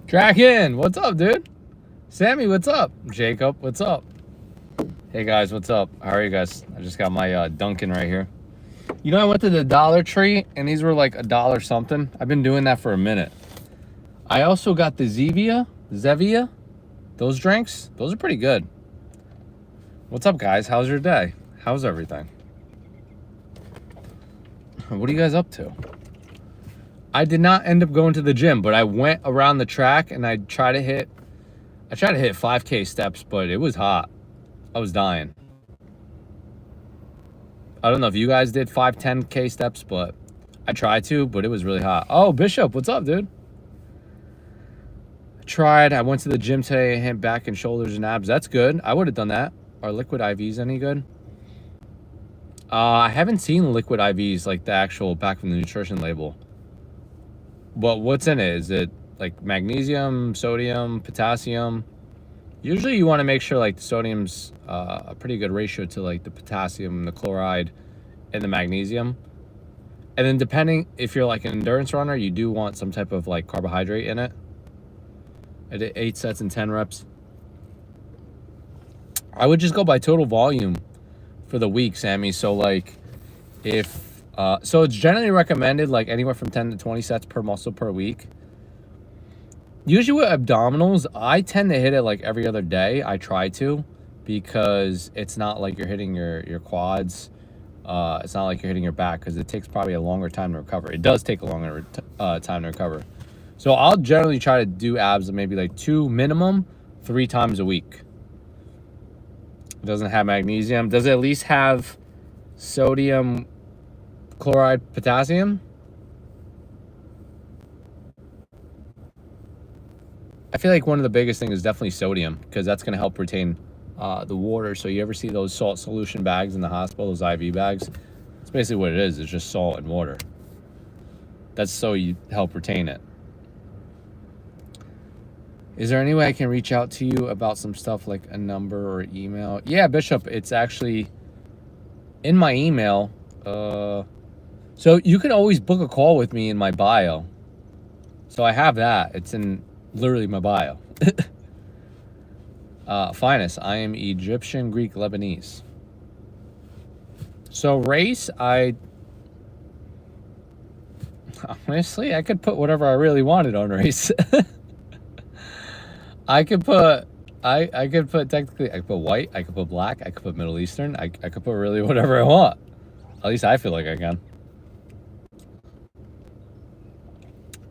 Kraken, what's up, dude? Sammy, what's up? Jacob, what's up? Hey guys, what's up? How are you guys? I just got my Dunkin' right here. You know, I went to the Dollar Tree and these were like $1 something. I've been doing that for a minute. I also got the Zevia. Those drinks, those are pretty good. What's up, guys? How's your day? How's everything? What are you guys up to? I did not end up going to the gym, but I went around the track and I tried to hit 5K steps, but it was hot. I was dying. I don't know if you guys did 10K steps, but I tried to, but it was really hot. Oh, Bishop, what's up, dude? I went to the gym today, hit back and shoulders and abs. That's good. I would have done that. Are liquid IVs any good? I haven't seen liquid IVs, like the actual back from the nutrition label. But what's in it? Is it like magnesium, sodium, potassium? Usually you want to make sure like the sodium's a pretty good ratio to like the potassium, the chloride, and the magnesium. And then depending, if you're like an endurance runner, you do want some type of like carbohydrate in it. I did 8 sets and 10 reps. I would just go by total volume for the week, Sammy. So like if so it's generally recommended like anywhere from 10 to 20 sets per muscle per week. Usually with abdominals, I tend to hit it like every other day. I try to, because it's not like you're hitting your quads. It's not like you're hitting your back, because it takes probably a longer time to recover. It does take a longer time to recover. So I'll generally try to do abs maybe like 2 minimum, 3 times a week. It doesn't have magnesium. Does it at least have sodium, chloride, potassium? I feel like one of the biggest things is definitely sodium, because that's going to help retain the water. So you ever see those salt solution bags in the hospital, those IV bags? It's basically what it is. It's just salt and water. That's so you help retain it. Is there any way I can reach out to you about some stuff, like a number or email? Yeah, Bishop, it's actually in my email. So you can always book a call with me in my bio. So I have that. It's in literally my bio. Finest. I am Egyptian, Greek, Lebanese. So race, honestly, I could put whatever I really wanted on race. I could put technically, I could put white, I could put black, I could put Middle Eastern, I could put really whatever I want. At least I feel like I can.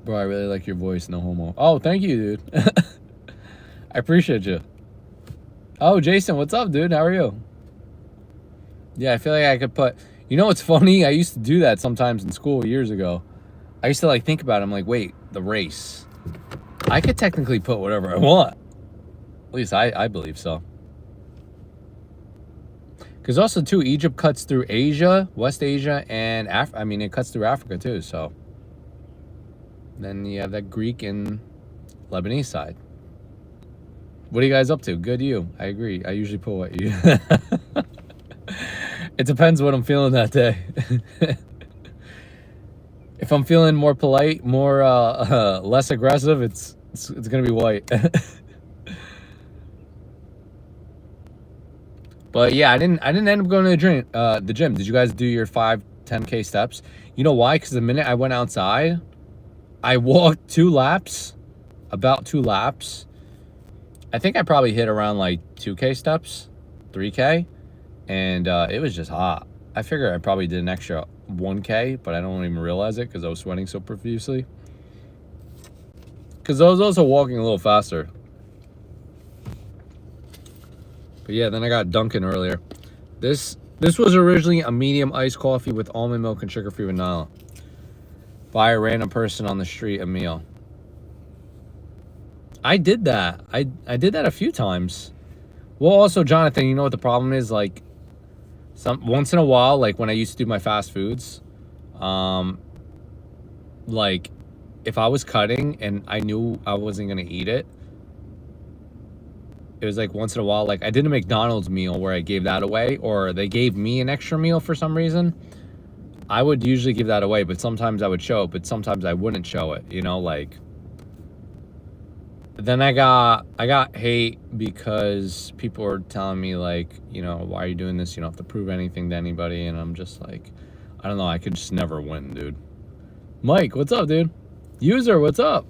Bro, I really like your voice, no homo. Oh, thank you, dude. I appreciate you. Oh, Jason, what's up, dude? How are you? Yeah, I feel like I could put, you know what's funny? I used to do that sometimes in school years ago. I used to like think about it. I'm like, wait, the race. I could technically put whatever I want. At least I believe so. Because also, too, Egypt cuts through Asia, West Asia, and it cuts through Africa, too, so. Then you have that Greek and Lebanese side. What are you guys up to? Good you. I agree. I usually put what you... It depends what I'm feeling that day. If I'm feeling more polite, more less aggressive, it's gonna be white. But yeah, I didn't end up going to the gym. Did you guys do your 10K steps? You know why? Because the minute I went outside, I walked 2 laps, about 2 laps. I think I probably hit around like 2K steps, 3K, and it was just hot. I figure I probably did an extra 1K, but I don't even realize it because I was sweating so profusely. Because I was also walking a little faster. But yeah, then I got Dunkin' earlier. This was originally a medium iced coffee with almond milk and sugar-free vanilla. Buy a random person on the street a meal. I did that. I did that a few times. Well, also, Jonathan, you know what the problem is? Like, once in a while, like when I used to do my fast foods, like if I was cutting and I knew I wasn't gonna eat it, it was like once in a while, like I did a McDonald's meal where I gave that away, or they gave me an extra meal for some reason. I would usually give that away, but sometimes I would show it, but sometimes I wouldn't show it, you know, like then I got hate because people were telling me like, you know, why are you doing this? You don't have to prove anything to anybody. And I'm just like, I don't know. I could just never win, dude. Mike, what's up, dude? User, what's up?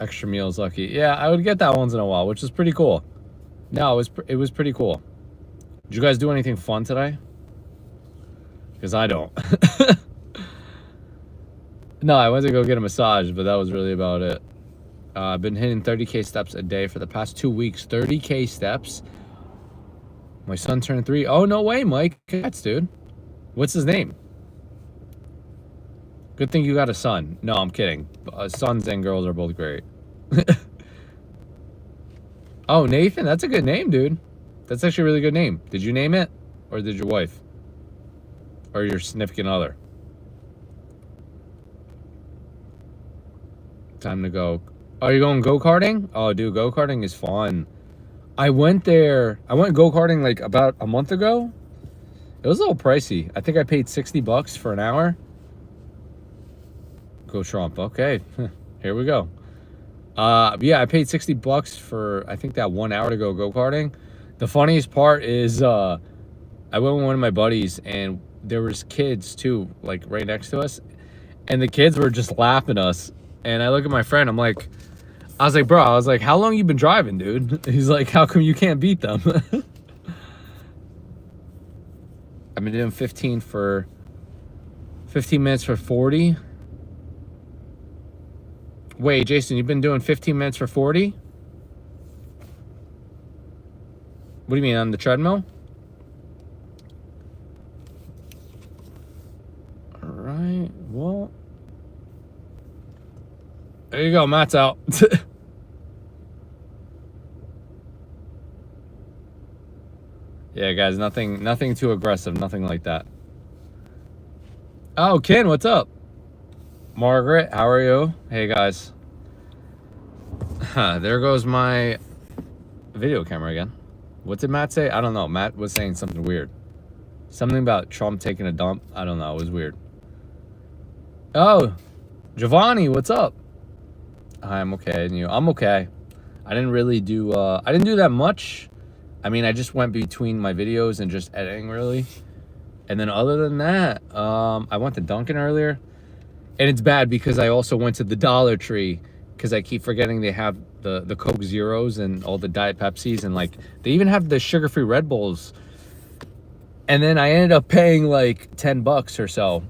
Extra meals, lucky. Yeah, I would get that once in a while, which is pretty cool. No, it was pretty cool. Did you guys do anything fun today? Because I don't. No, I went to go get a massage, but that was really about it. I've been hitting 30K steps a day for the past 2 weeks. 30K steps. My son turned 3. Oh, no way, Mike. Congrats, dude. What's his name? Good thing you got a son. No, I'm kidding. Sons and girls are both great. Oh, Nathan? That's a good name, dude. That's actually a really good name. Did you name it? Or did your wife? Or your significant other? Time to go. Oh, you're going go-karting? Oh, dude, go-karting is fun. I went go-karting like about a month ago. It was a little pricey. I think I paid $60 for an hour. Go Trump. Okay. Here we go. Yeah, I paid $60 for, I think, that 1 hour to go go-karting. The funniest part is I went with one of my buddies, and there was kids, too, like, right next to us. And the kids were just laughing at us. And I look at my friend, I was like, bro, how long you been driving, dude? He's like, how come you can't beat them? I've been doing 15 minutes for 40. Wait, Jason, you've been doing 15 minutes for 40? What do you mean, on the treadmill? All right, well. There you go, Matt's out. Yeah, guys, nothing too aggressive, nothing like that. Oh, Ken, what's up? Margaret, how are you? Hey, guys. There goes my video camera again. What did Matt say? I don't know. Matt was saying something weird. Something about Trump taking a dump. I don't know. It was weird. Oh, Giovanni, what's up? Hi, I'm okay. And you? I'm okay. I didn't really do, I didn't do that much. I mean, I just went between my videos and just editing, really. And then other than that, I went to Dunkin' earlier. And it's bad because I also went to the Dollar Tree because I keep forgetting they have the Coke Zeros and all the Diet Pepsis. And, like, they even have the sugar-free Red Bulls. And then I ended up paying, like, $10 or so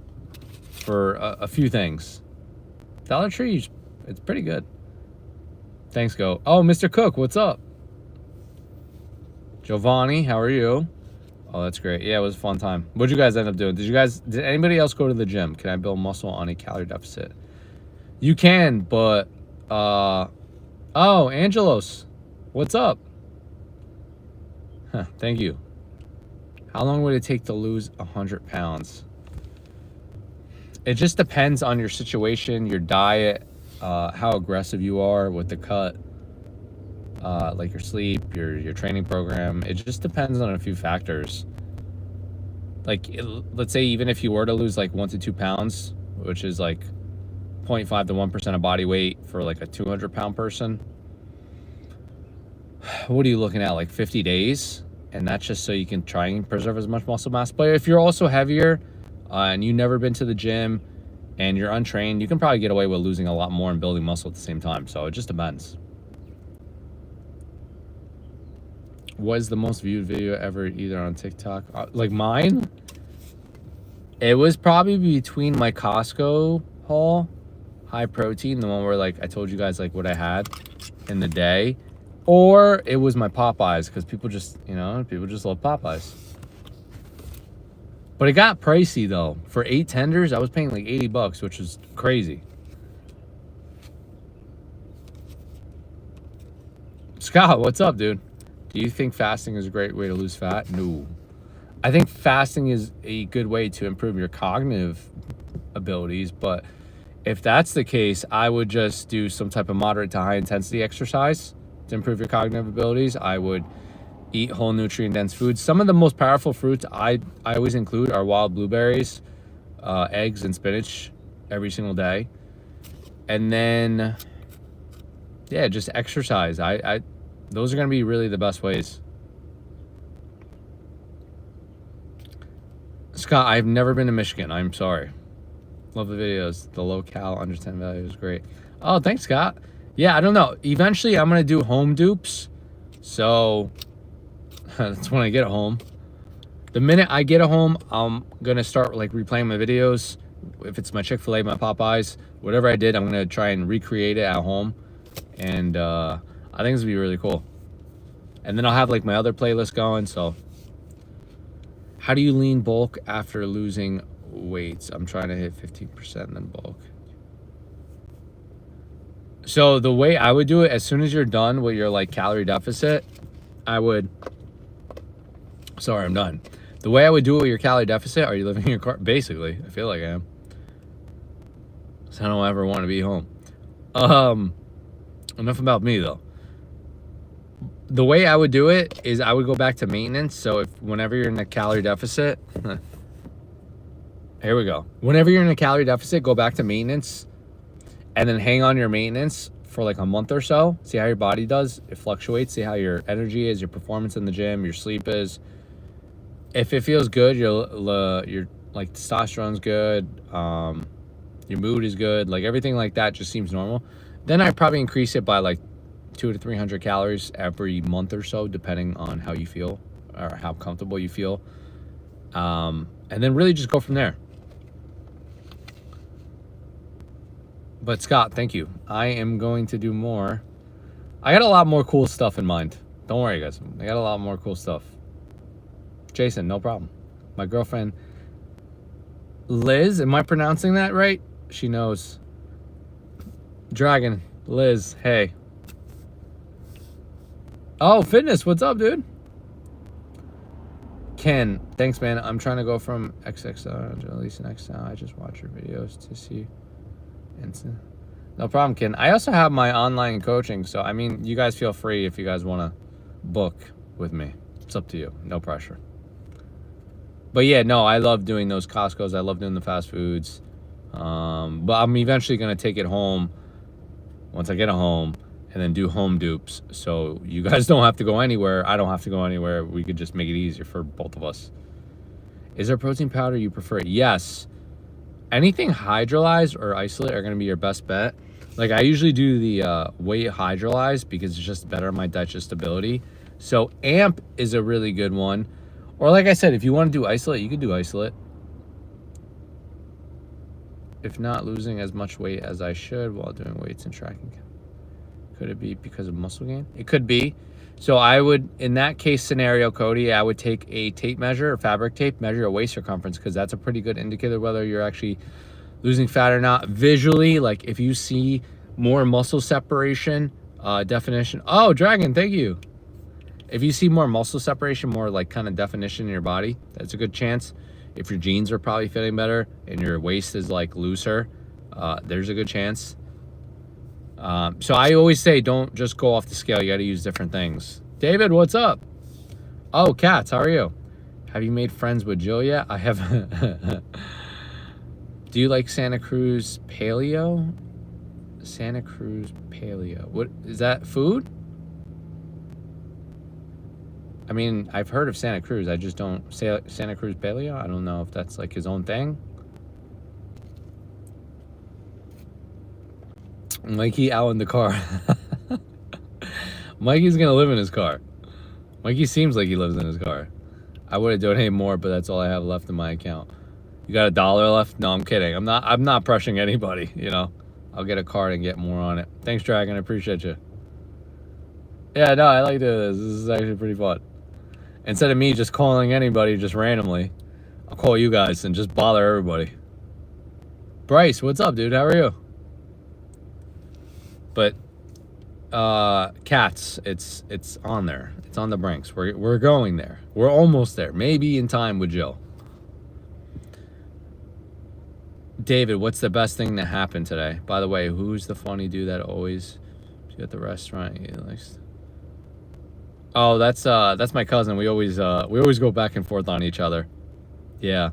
for a few things. Dollar Tree, it's pretty good. Thanks, Go. Oh, Mr. Cook, what's up? Giovanni, how are you? Oh, that's great. Yeah, it was a fun time. What'd you guys end up doing? Did anybody else go to the gym? Can I build muscle on a calorie deficit? You can, but, oh, Angelos, what's up? Huh, thank you. How long would it take to lose 100 pounds? It just depends on your situation, your diet, how aggressive you are with the cut, like your sleep, your training program. It just depends on a few factors. Like, let's say even if you were to lose like 1 to 2 pounds, which is like 0.5 to 1% of body weight for like a 200-pound person, what are you looking at, like 50 days? And that's just so you can try and preserve as much muscle mass. But if you're also heavier and you've never been to the gym and you're untrained, you can probably get away with losing a lot more and building muscle at the same time. So it just depends. What is the most viewed video ever, either on TikTok? Like mine? It was probably between my Costco haul, high protein, the one where like I told you guys like what I had in the day, or it was my Popeyes, because people just love Popeyes. But it got pricey though. For 8 tenders, I was paying like $80, which was crazy. Scott, what's up, dude? Do you think fasting is a great way to lose fat? No. I think fasting is a good way to improve your cognitive abilities, but if that's the case, I would just do some type of moderate to high intensity exercise to improve your cognitive abilities. I would eat whole nutrient dense foods. Some of the most powerful fruits I always include are wild blueberries, eggs, and spinach every single day. And then yeah, just exercise. Those are going to be really the best ways. Scott, I've never been to Michigan. I'm sorry. Love the videos. The low-cal under 10 value is great. Oh, thanks, Scott. Yeah, I don't know. Eventually, I'm going to do home dupes. So, that's when I get home. The minute I get home, I'm going to start, like, replaying my videos. If it's my Chick-fil-A, my Popeyes, whatever I did, I'm going to try and recreate it at home. And I think it's going to be really cool. And then I'll have, like, my other playlist going, so. How do you lean bulk after losing weights? I'm trying to hit 15% and then bulk. So the way I would do it, as soon as you're done with your like calorie deficit, I would, sorry, I'm done. The way I would do it with your calorie deficit, are you living in your car? Basically, I feel like I am. So I don't ever want to be home. Enough about me though. The way I would do it is I would go back to maintenance. So if whenever you're in a calorie deficit, here we go. Whenever you're in a calorie deficit, go back to maintenance and then hang on your maintenance for like a month or so. See how your body does. It fluctuates. See how your energy is, your performance in the gym, your sleep is. If it feels good, your like testosterone's good, your mood is good, like everything like that just seems normal. Then I'd probably increase it by like 200 to 300 calories every month or so, depending on how you feel or how comfortable you feel. And then really just go from there. But Scott, thank you. I am going to do more. I got a lot more cool stuff in mind. Don't worry, guys. I got a lot more cool stuff. Jason, no problem. My girlfriend, Liz, am I pronouncing that right? She knows. Dragon, Liz, hey. Oh, fitness, what's up, dude? Ken, thanks, man. I'm trying to go from XXL to at least an XL. I just watch your videos to see. No problem, Ken. I also have my online coaching, so I mean, you guys feel free if you guys want to book with me. It's up to you. No pressure. But yeah, no, I love doing those Costco's. I love doing the fast foods. But I'm eventually going to take it home once I get it home and then do home dupes. So you guys don't have to go anywhere. I don't have to go anywhere. We could just make it easier for both of us. Is there protein powder you prefer? Yes. Anything hydrolyzed or isolate are going to be your best bet. Like I usually do the whey hydrolyzed because it's just better on my digestibility. So AMP is a really good one. Or like I said, if you want to do isolate, you could do isolate. If not losing as much weight as I should while doing weights and tracking. Could it be because of muscle gain? It could be. So I would, in that case scenario, Cody, I would take a tape measure or fabric tape, measure your waist circumference, because that's a pretty good indicator whether you're actually losing fat or not. Visually, like if you see more muscle separation, definition. Oh, Dragon, thank you. If you see more muscle separation, more like kind of definition in your body, that's a good chance. If your jeans are probably fitting better and your waist is like looser, there's a good chance. So I always say don't just go off the scale. You got to use different things. David, what's up? Oh, Katz, how are you? Have you made friends with Jill yet? I haven't. Do you like Santa Cruz Paleo? Santa Cruz Paleo. What is that, food? I mean, I've heard of Santa Cruz. I just don't say Santa Cruz Paleo. I don't know if that's like his own thing. Mikey out in the car. Mikey's gonna live in his car. Mikey seems like he lives in his car. I would have donated more, but that's all I have left in my account. You got $1 left? No, I'm kidding. I'm not pressuring anybody, you know. I'll get a card and get more on it. Thanks, Dragon. I appreciate you. Yeah, no, I like doing this. This is actually pretty fun. Instead of me just calling anybody just randomly, I'll call you guys and just bother everybody. Bryce, what's up, dude? How are you? But Cats, it's on there. It's on the brinks. We're going there. We're almost there. Maybe in time with Jill. David, what's the best thing that happened today? By the way, who's the funny dude that always at the restaurant? He likes. Oh, that's my cousin. We always go back and forth on each other. Yeah.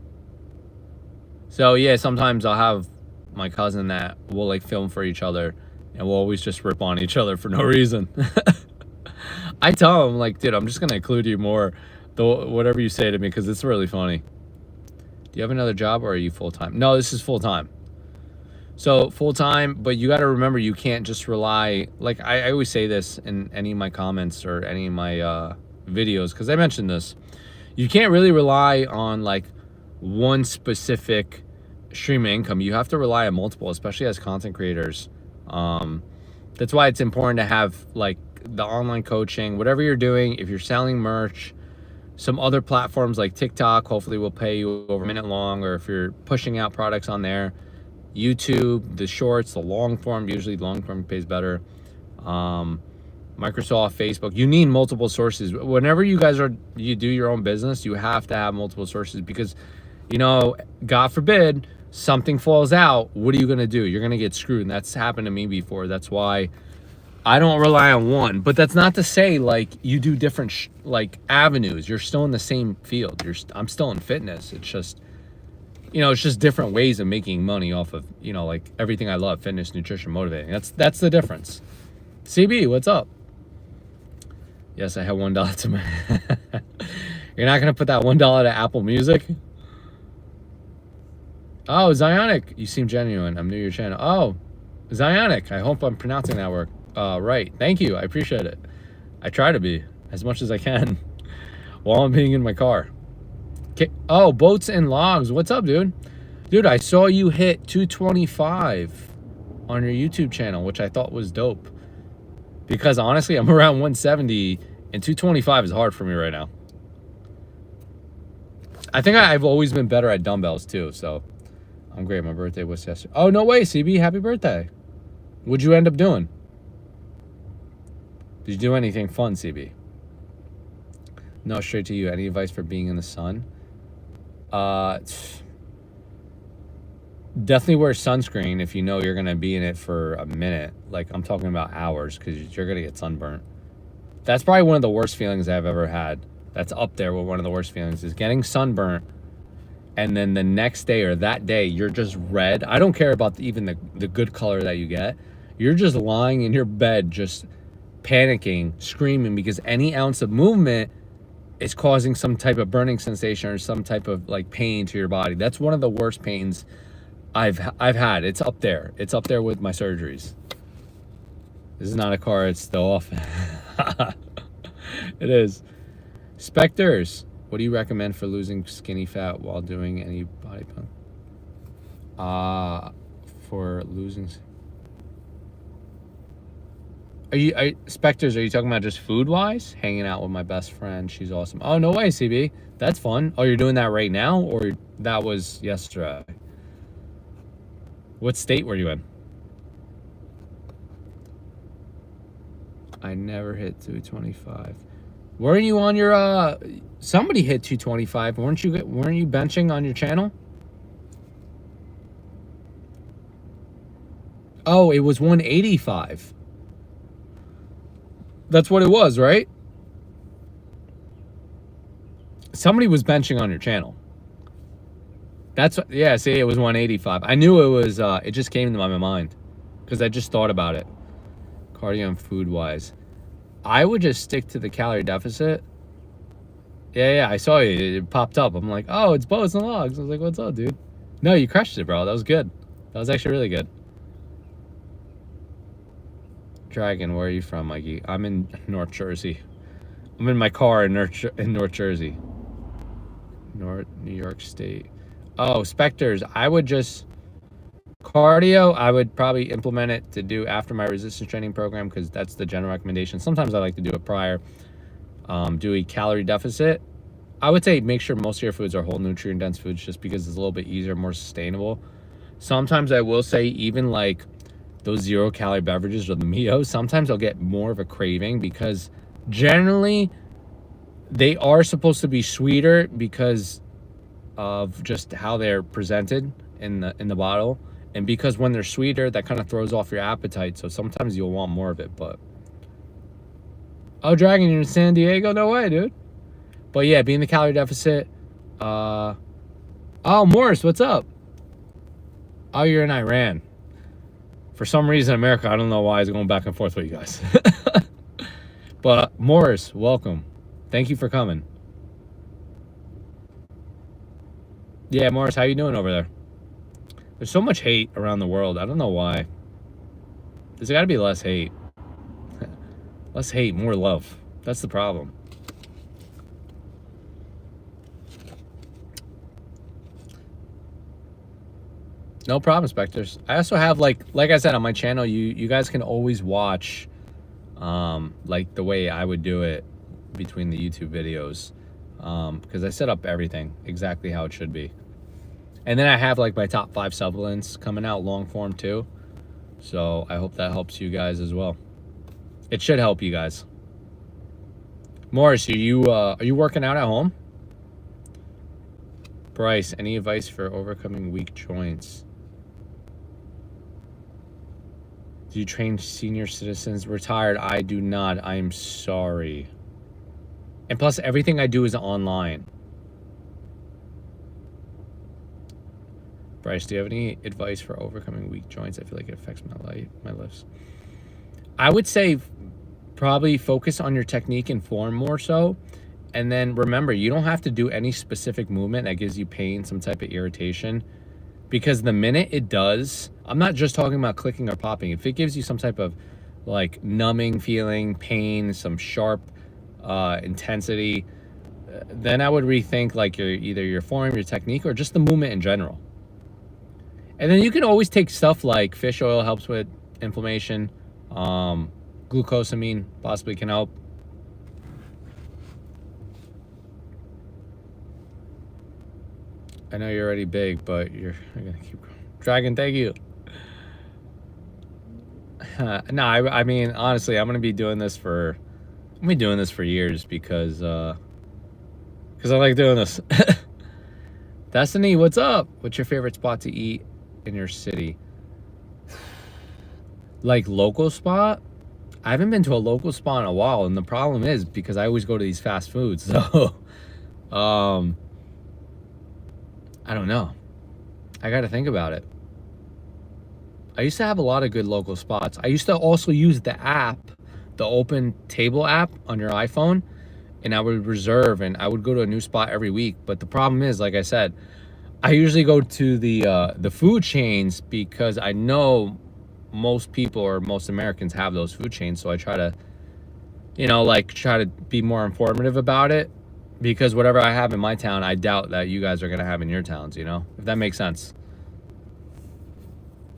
So yeah, sometimes I'll have my cousin that will like film for each other, and we'll always just rip on each other for no reason. I tell him, like, dude, I'm just gonna include you more, though, whatever you say to me, because it's really funny. Do you have another job, or are you full-time? No, this is full-time. So full-time, but you got to remember, you can't just rely, like I always say this in any of my comments or any of my videos, because I mentioned this. You can't really rely on like one specific stream of income. You have to rely on multiple, especially as content creators. That's why it's important to have like the online coaching, whatever you're doing. If you're selling merch, some other platforms like TikTok hopefully will pay you over a minute long, or if you're pushing out products on there, YouTube, the shorts, the long form, usually long form pays better. Microsoft, Facebook, you need multiple sources. Whenever you do your own business, you have to have multiple sources, because, you know, God forbid something falls out. What are you going to do? You're going to get screwed. And that's happened to me before. That's why I don't rely on one. But that's not to say like you do different like avenues. You're still in the same field. I'm still in fitness. It's just, you know, it's just different ways of making money off of, you know, like everything I love: fitness, nutrition, motivating. That's the difference. CB, what's up? Yes, I have $1 to my. You're not gonna put that $1 to Apple Music? Oh, Zionic, you seem genuine. I'm new to your channel. Oh, Zionic, I hope I'm pronouncing that word right. Thank you, I appreciate it. I try to be as much as I can while I'm being in my car. Okay. Oh, Boats and Logs, what's up, dude? Dude, I saw you hit 225 on your YouTube channel, which I thought was dope. Because honestly, I'm around 170, and 225 is hard for me right now. I think I've always been better at dumbbells too, so I'm great. My birthday was yesterday. Oh, no way, CB, happy birthday. What'd you end up doing? Did you do anything fun, CB? No, straight to you. Any advice for being in the sun? Definitely wear sunscreen if you know you're gonna be in it for a minute. Like, I'm talking about hours, because you're gonna get sunburnt. That's probably one of the worst feelings I've ever had. That's up there with one of the worst feelings, is getting sunburnt, and then the next day or that day you're just red. I don't care about even the good color that you get. You're just lying in your bed, just panicking, screaming, because any ounce of movement is causing some type of burning sensation or some type of like pain to your body. That's one of the worst pains I've had. It's up there. It's up there with my surgeries. This is not a car. It's the off. It is. Specters, what do you recommend for losing skinny fat while doing any body pump? For losing. Specters, are you talking about just food wise? Hanging out with my best friend. She's awesome. Oh, no way, CB. That's fun. Oh, you're doing that right now, or that was yesterday? What state were you in? I never hit 225. Weren't you on your somebody hit 225? Weren't you benching on your channel? Oh, it was 185. That's what it was, right? Somebody was benching on your channel. That's, yeah, see, it was 185. I knew it was, it just came to my mind because I just thought about it. Cardio and food wise, I would just stick to the calorie deficit. Yeah, I saw you. It popped up. I'm like, oh, it's Boats and Logs. I was like, what's up, dude? No, you crushed it, bro. That was good. That was actually really good. Dragon, where are you from, Mikey? I'm in North Jersey. I'm in my car in North Jersey. New York State. Oh, Specters, I would just... Cardio, I would probably implement it to do after my resistance training program, because that's the general recommendation. Sometimes I like to do it prior. Do a calorie deficit. I would say make sure most of your foods are whole nutrient dense foods, just because it's a little bit easier, more sustainable. Sometimes I will say even like those 0 calorie beverages or the Mio, sometimes I'll get more of a craving, because generally they are supposed to be sweeter because of just how they're presented in the bottle. And because when they're sweeter, that kind of throws off your appetite. So sometimes you'll want more of it, but... Oh, Dragon, you're in San Diego? No way, dude. But yeah, being the calorie deficit. Oh, Morris, what's up? Oh, you're in Iran. For some reason, America, I don't know why, is going back and forth with you guys. But Morris, welcome. Thank you for coming. Yeah, Morris, how you doing over there? There's so much hate around the world. I don't know why. There's got to be less hate. Less hate, more love. That's the problem. No problem, Specters. I also have, like I said, on my channel, you guys can always watch like the way I would do it between the YouTube videos, because I set up everything exactly how it should be. And then I have like my top 5 supplements coming out long form too, so I hope that helps you guys as well. It should help you guys. Morris, are you working out at home? Bryce, any advice for overcoming weak joints? Do you train senior citizens? Retired? I do not. I am sorry. And plus, everything I do is online. Bryce, do you have any advice for overcoming weak joints? I feel like it affects my lifts. I would say probably focus on your technique and form more so. And then remember, you don't have to do any specific movement that gives you pain, some type of irritation. Because the minute it does, I'm not just talking about clicking or popping. If it gives you some type of like numbing feeling, pain, some sharp intensity, then I would rethink like either your form, your technique, or just the movement in general. And then you can always take stuff like fish oil helps with inflammation. Glucosamine possibly can help. I know you're already big, but you're gonna keep growing. Dragon, thank you. No, I mean honestly, I'm gonna be doing this for years because I like doing this. Destiny, what's up? What's your favorite spot to eat in your city? Like local spot? I haven't been to a local spot in a while, and the problem is because I always go to these fast foods, so I don't know. I got to think about it. I used to have a lot of good local spots. I used to also use the app, the Open Table app on your iPhone, and I would reserve, and I would go to a new spot every week. But the problem is, like I said, I usually go to the food chains because I know most people or most Americans have those food chains. So I try to, try to be more informative about it. Because whatever I have in my town, I doubt that you guys are going to have in your towns, if that makes sense.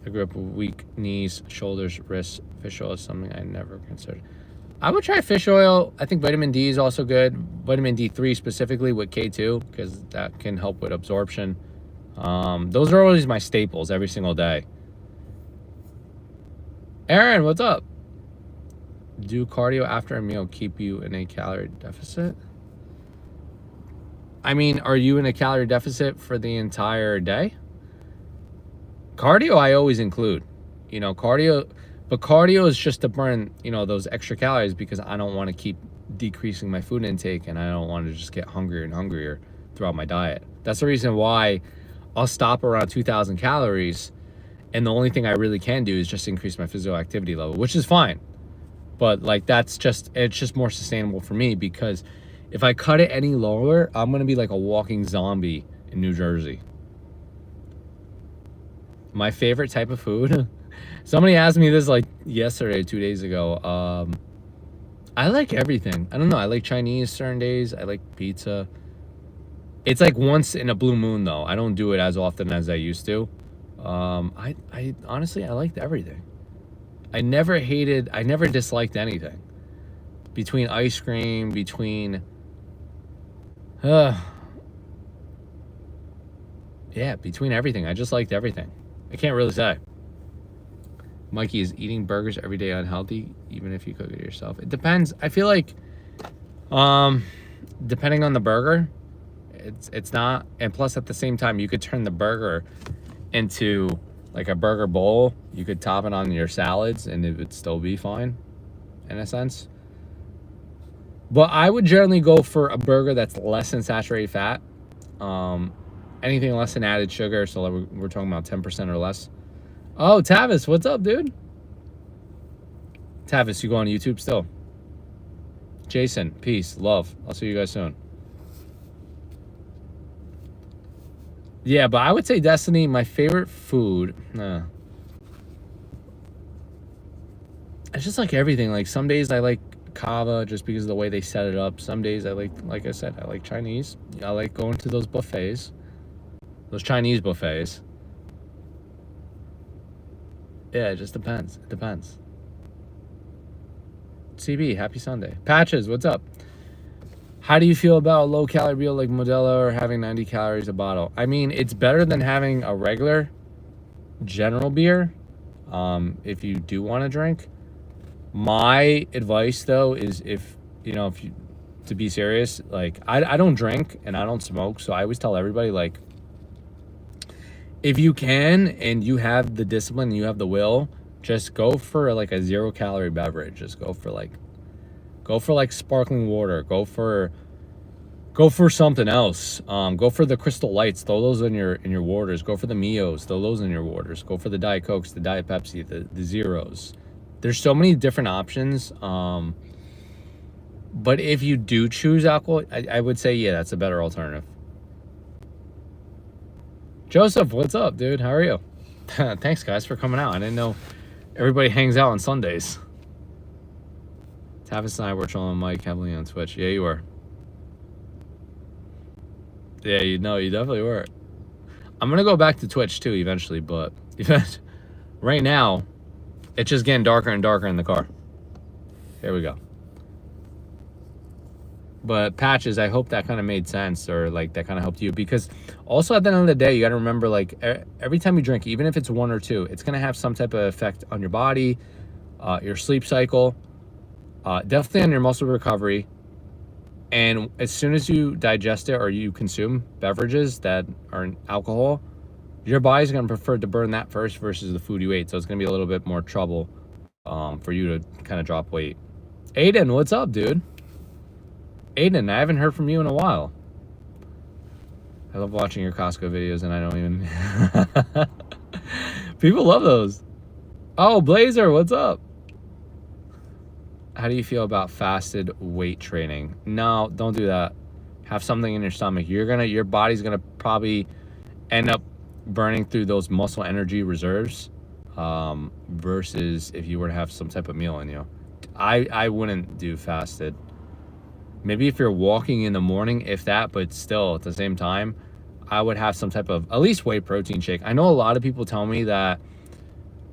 I grew up with weak knees, shoulders, wrists. Fish oil is something I never considered. I would try fish oil. I think vitamin D is also good. Vitamin D3 specifically with K2, because that can help with absorption. Those are always my staples every single day. Aaron, what's up? Do cardio after a meal keep you in a calorie deficit? I mean, are you in a calorie deficit for the entire day? Cardio, I always include, cardio, but cardio is just to burn, those extra calories because I don't want to keep decreasing my food intake and I don't want to just get hungrier and hungrier throughout my diet. That's the reason why I'll stop around 2,000 calories. And the only thing I really can do is just increase my physical activity level, which is fine. But like, it's just more sustainable for me because if I cut it any lower, I'm going to be like a walking zombie in New Jersey. My favorite type of food. Somebody asked me this like yesterday, 2 days ago. I like everything. I don't know. I like Chinese certain days. I like pizza. It's like once in a blue moon though. I don't do it as often as I used to. I honestly, I liked everything. I never disliked anything. Between ice cream, between everything. I just liked everything. I can't really say. Mikey, is eating burgers every day unhealthy, even if you cook it yourself? It depends. I feel like, depending on the burger, it's not. And plus, at the same time, you could turn the burger into like a burger bowl. You could top it on your salads, and it would still be fine, in a sense. But I would generally go for a burger that's less than saturated fat. Anything less than added sugar, so we're talking about 10% or less. Oh, Tavis, what's up, dude? Tavis, you go on YouTube still? Jason, peace, love. I'll see you guys soon. Yeah, but I would say Destiny, my favorite food. It's just like everything. Like some days I like kava just because of the way they set it up. Some days I like I said, I like Chinese. I like going to those buffets, those Chinese buffets. Yeah, it just depends. It depends. CB, happy Sunday. Patches, what's up? How do you feel about a low-calorie meal like Modelo or having 90 calories a bottle? I mean, it's better than having a regular general beer if you do want to drink. My advice, though, is if you, to be serious, like, I don't drink and I don't smoke, so I always tell everybody, like, if you can and you have the discipline and you have the will, just go for, like, a zero-calorie beverage. Just go for sparkling water. Go for something else. Go for the Crystal Lights. Throw those in your waters. Go for the Mios. Throw those in your waters. Go for the Diet Cokes, the Diet Pepsi, the Zeros. There's so many different options. But if you do choose alcohol, I would say, yeah, that's a better alternative. Joseph, what's up, dude? How are you? Thanks, guys, for coming out. I didn't know everybody hangs out on Sundays. Tavis and I were trolling Mike heavily on Twitch. Yeah, you were. Yeah, you definitely were. I'm going to go back to Twitch, too, eventually. But right now, it's just getting darker and darker in the car. Here we go. But Patches, I hope that kind of made sense, or like that kind of helped you, because also at the end of the day, you got to remember, like, every time you drink, even if it's one or two, it's going to have some type of effect on your body, your sleep cycle, definitely on your muscle recovery. And as soon as you digest it or you consume beverages that are alcohol, your body's going to prefer to burn that first versus the food you ate. So it's going to be a little bit more trouble for you to kind of drop weight. Aiden, what's up, dude? Aiden, I haven't heard from you in a while. I love watching your Costco videos, and I don't even... People love those. Oh, Blazer, what's up? How do you feel about fasted weight training? No, don't do that. Have something in your stomach. Your body's gonna probably end up burning through those muscle energy reserves versus if you were to have some type of meal in you. I wouldn't do fasted. Maybe if you're walking in the morning, if that, but still at the same time, I would have some type of at least whey protein shake. I know a lot of people tell me that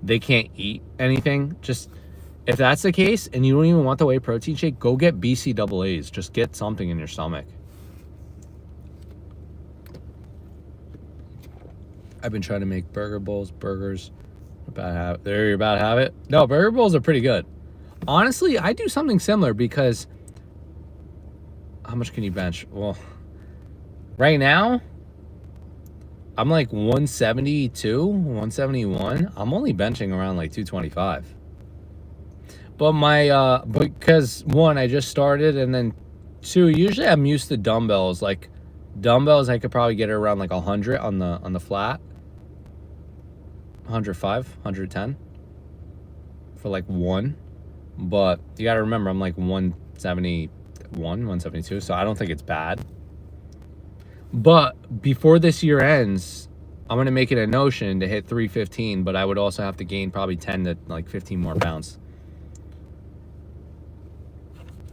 they can't eat anything. Just if that's the case and you don't even want the whey protein shake, go get BCAAs. Just get something in your stomach. I've been trying to make burgers. There, you're about to have it. No, burger bowls are pretty good. Honestly, I do something similar because how much can you bench? Well, right now, I'm like 172, 171. I'm only benching around like 225. But because one, I just started, and then two, usually I'm used to dumbbells. Like dumbbells, I could probably get it around like 100 on the flat. 105, 110 for like one. But you got to remember, I'm like 171, 172, so I don't think it's bad. But before this year ends, I'm going to make it a notion to hit 315, but I would also have to gain probably 10 to like 15 more pounds.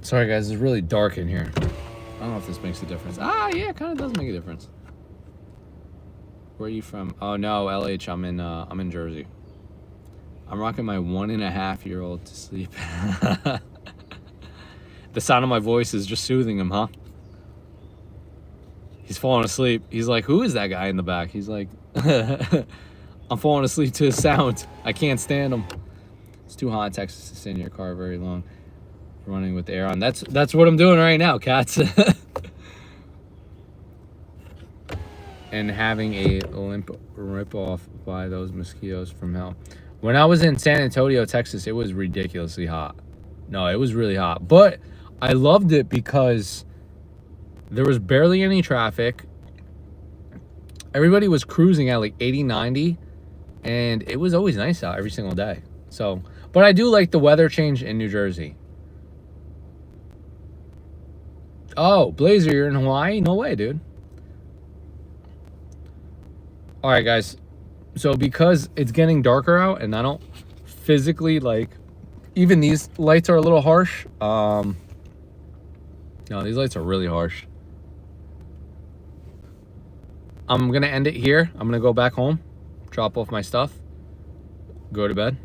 Sorry, guys, it's really dark in here. I don't know if this makes a difference. Yeah, it kind of does make a difference. Where are you from? Oh, no, LH, I'm in Jersey. I'm rocking my 1.5-year-old to sleep. The sound of my voice is just soothing him, huh? He's falling asleep. He's like, who is that guy in the back? He's like, I'm falling asleep to his sound. I can't stand him. It's too hot in Texas to sit in your car very long. Running with the air on. That's what I'm doing right now, cats. And having a limp rip off by those mosquitoes from hell. When I was in San Antonio, Texas, it was ridiculously hot. No, it was really hot. But I loved it because there was barely any traffic. Everybody was cruising at like 80, 90. And it was always nice out every single day. So, but I do like the weather change in New Jersey. Oh, Blazer, you're in Hawaii? No way, dude. All right, guys. So because it's getting darker out and I don't physically like, even these lights are a little harsh. No, these lights are really harsh. I'm going to end it here. I'm going to go back home, drop off my stuff, go to bed.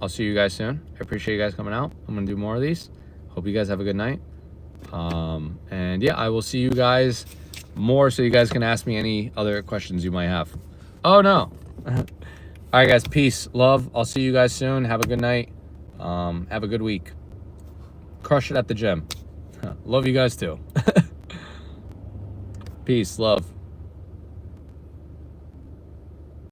I'll see you guys soon. I appreciate you guys coming out. I'm going to do more of these. Hope you guys have a good night. And yeah, I will see you guys more so you guys can ask me any other questions you might have. Oh, no. All right, guys. Peace. Love. I'll see you guys soon. Have a good night. Have a good week. Crush it at the gym. Love you guys too. Peace. Love.